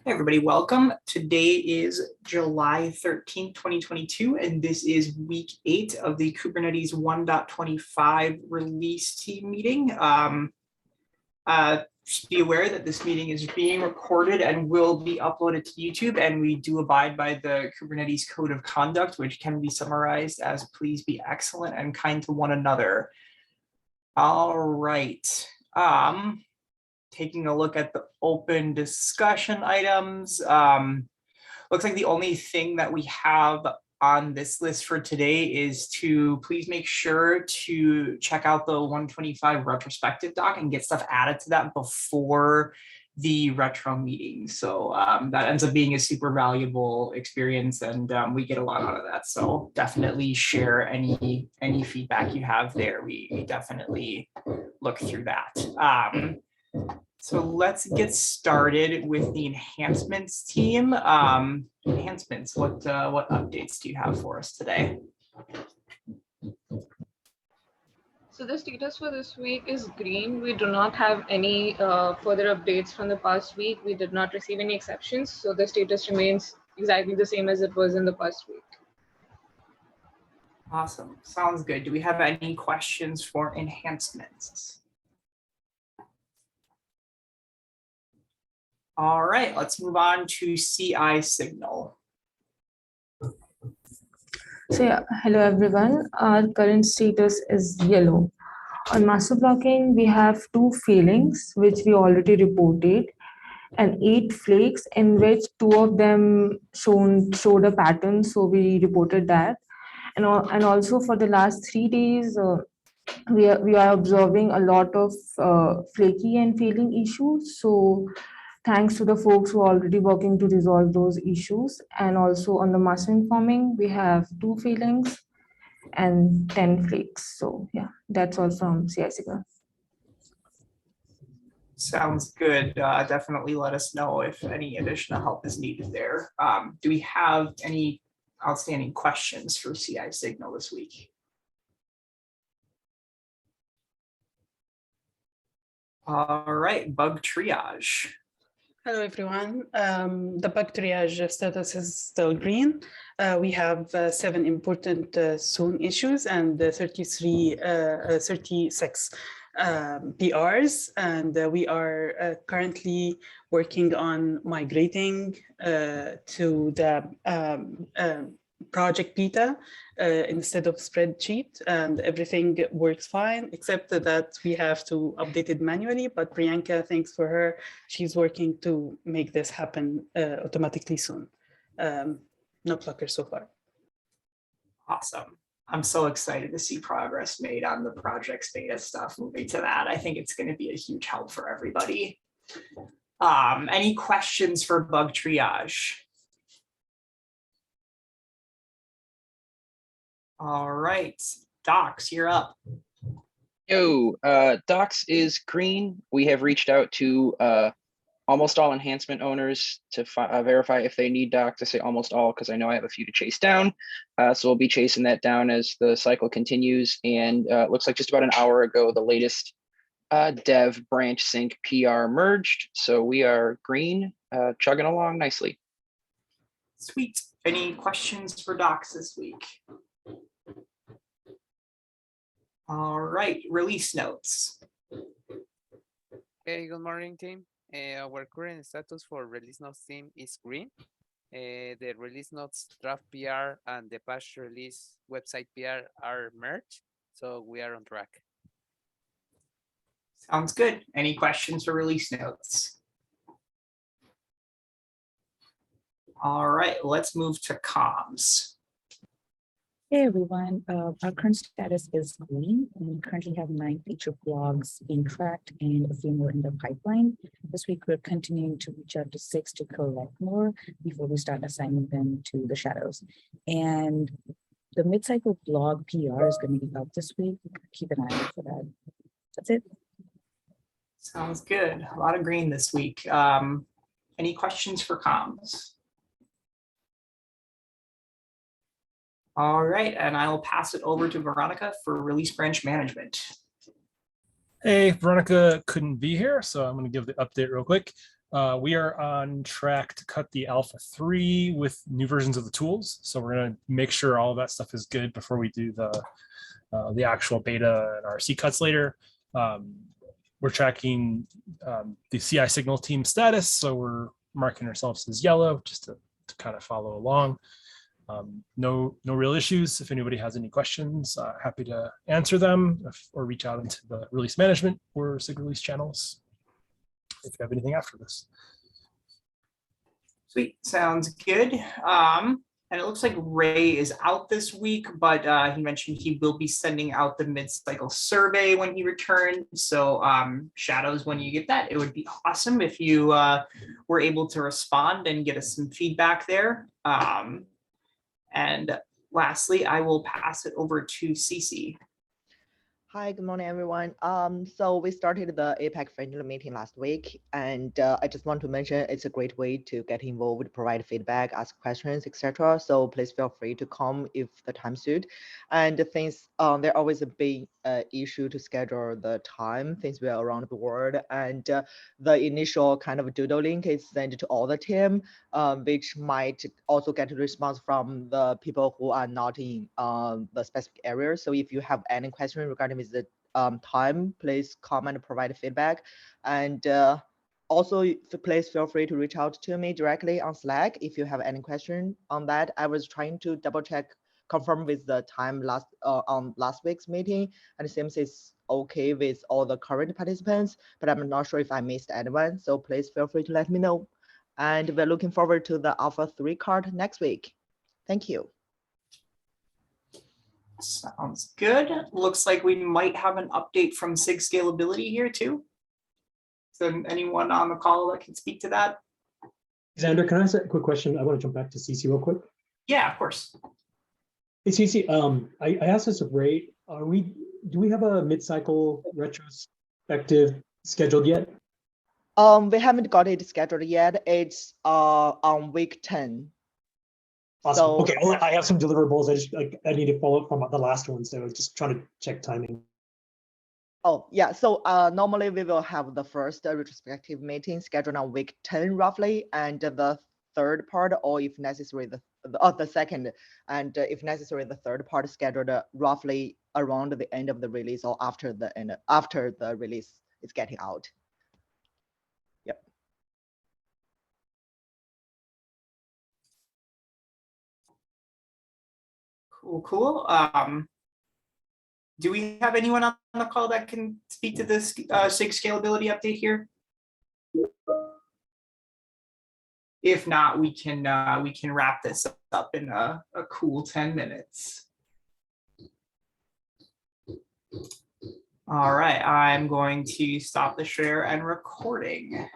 Hey everybody, welcome. Today is July 13th, 2022, and this is week 8 of the Kubernetes 1.25 release team meeting. Just be aware that this meeting is being recorded and will be uploaded to YouTube, and we do abide by the Kubernetes Code of Conduct, which can be summarized as please be excellent and kind to one another. All right. Taking a look at the open discussion items, looks like the only thing that we have on this list for today is to please make sure to check out the 125 retrospective doc and get stuff added to that before the retro meeting. So that ends up being a super valuable experience, and we get a lot out of that. So definitely share any feedback you have there. We definitely look through that. So let's get started with the enhancements team. Enhancements, what updates do you have for us today? So the status for this week is green. We do not have any further updates from the past week. We did not receive any exceptions. So the status remains exactly the same as it was in the past week. Awesome, sounds good. Do we have any questions for enhancements? All right, let's move on to CI signal. So yeah, hello everyone. Our current status is yellow. On master blocking, we have 2 failings, which we already reported, and 8 flakes, in which 2 of them showed a pattern, so we reported that. And also for the last 3 days, we are observing a lot of flaky and failing issues. So thanks to the folks who are already working to resolve those issues. And also on the master informing, we have 2 failings and 10 flakes. So yeah, that's all from CICIGA. Sounds good. Definitely let us know if any additional help is needed there. Do we have any outstanding questions for CI signal this week? All right, bug triage. Hello, everyone. The bug triage status is still green. We have 7 important soon issues and 36 PRs, and we are currently working on migrating to the project beta instead of spreadsheet, and everything works fine, except that we have to update it manually. But Priyanka, thanks for her, she's working to make this happen automatically soon. No blockers so far. Awesome. I'm so excited to see progress made on the project's beta stuff. Moving to that, I think it's going to be a huge help for everybody. Any questions for bug triage? All right, Docs, you're up. Yo, Docs is green. We have reached out to almost all enhancement owners to verify if they need Docs. I say almost all because I know I have a few to chase down. So we'll be chasing that down as the cycle continues. And it looks like just about an hour ago, the latest dev branch sync PR merged. So we are green, chugging along nicely. Sweet. Any questions for Docs this week? All right, release notes. Hey, good morning, team. Our current status for release notes team is green. The release notes draft PR and the patch release website PR are merged, so we are on track. Sounds good. Any questions for release notes? All right, let's move to comms. Hey everyone, our current status is green. We currently have 9 feature blogs being tracked and a few more in the pipeline. This week we're continuing to reach out to 6 to collect more before we start assigning them to the shadows. And the mid-cycle blog PR is going to be out this week. Keep an eye out for that. That's it. Sounds good. A lot of green this week. Any questions for comms? All right, and I will pass it over to Veronica for release branch management. Hey, Veronica couldn't be here, so I'm going to give the update real quick. We are on track to cut the alpha 3 with new versions of the tools. So we're going to make sure all of that stuff is good before we do the actual beta and RC cuts later. We're tracking the CI signal team status. So we're marking ourselves as yellow just to kind of follow along. No real issues. If anybody has any questions, happy to answer them or reach out into the release management or SIG release channels if you have anything after this. Sweet, sounds good. And it looks like Ray is out this week, but he mentioned he will be sending out the mid-cycle survey when he returns. So Shadows, when you get that, it would be awesome if you were able to respond and get us some feedback there. And lastly, I will pass it over to Cece. Hi, good morning, everyone. So we started the APEC friendly meeting last week, and I just want to mention it's a great way to get involved, provide feedback, ask questions, etc. So please feel free to come if the time suits. And things, there always a big issue to schedule the time. Things were around the world, and the initial kind of doodle link is sent to all the team, which might also get a response from the people who are not in the specific area. So if you have any question regarding with the time, please comment and provide feedback. And also, please feel free to reach out to me directly on Slack if you have any question on that. I was trying to double check, confirm with the time on last week's meeting, and it seems it's okay with all the current participants, but I'm not sure if I missed anyone. So please feel free to let me know. And we're looking forward to the Alpha 3 card next week. Thank you. Sounds good. Looks like we might have an update from SIG Scalability here too. So anyone on the call that can speak to that? Xander, can I ask a quick question? I want to jump back to CC real quick. Yeah, of course. Hey CC, I asked this of Ray. Do we have a mid-cycle retrospective scheduled yet? We haven't got it scheduled yet. It's on week 10. Awesome. So, okay, I have some deliverables. I need to follow up from the last one, so just trying to check timing. Oh yeah, so normally we will have the first retrospective meeting scheduled on week 10 roughly, and the third part, or if necessary, the second, and if necessary, the third part scheduled roughly around the end of the release or after the release is getting out. Yep. Cool. Do we have anyone on the call that can speak to this SIG Scalability update here? If not, we can wrap this up in a cool 10 minutes. All right, I'm going to stop the share and recording.